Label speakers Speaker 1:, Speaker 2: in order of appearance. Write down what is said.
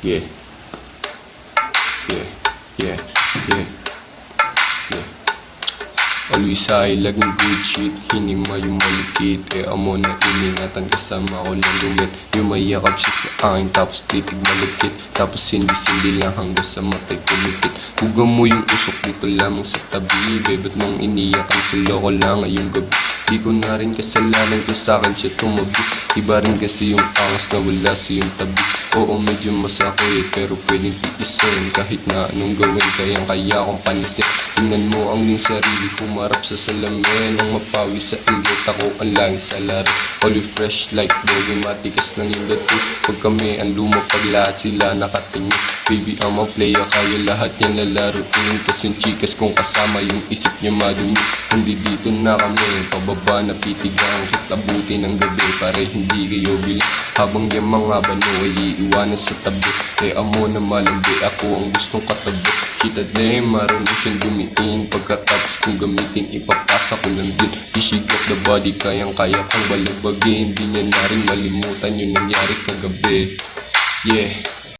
Speaker 1: Yeah, yeah, yeah, yeah, yeah. Always ay laging good shit, hinima yung malikit. Amo na iningatan kasama ko lang lumit. Yung mayakap siya sa akin tapos titig malikit. Tapos hindi lang hanggang sa matay kumipit. Huga mo yung usok dito lamang sa tabi. Ba't mong iniyakan sa loko lang ngayong gabi. Di ko na rin kasalanan kung sa'kin siya tumabi. Iba rin kasi yung angas na wala sa yung tabi. Oo medyo masakit pero pwedeng tiisin. Kahit na anong gawin kaya kong panisin. Tingnan mo ang iyong sarili humarap sa salamin. Nang mapawi sa inggit ako ang langit sa laro. All you fresh like doggy, matikas ng yung dati. Pag kami ang lumapag lahat sila nakatingin. Baby I'm a player kaya lahat yan lalaro. Inintas yung chikas kung kasama yung isip niya madumi. Hindi dito na kami pababa na pitigang kitabuti ng gabi para hindi kayo bilang. Habang yung mga bano ay iiwanan sa tabi. Kaya amo na malandi ako ang gustong katabi. Kita din marunong siyang dumiin. Pagkatapos kong gamitin ipapasa ko lang din. She got the body kayang-kaya kang balagbagin. Hindi niya na rin malimutan yung nangyari kagabi. Yeah.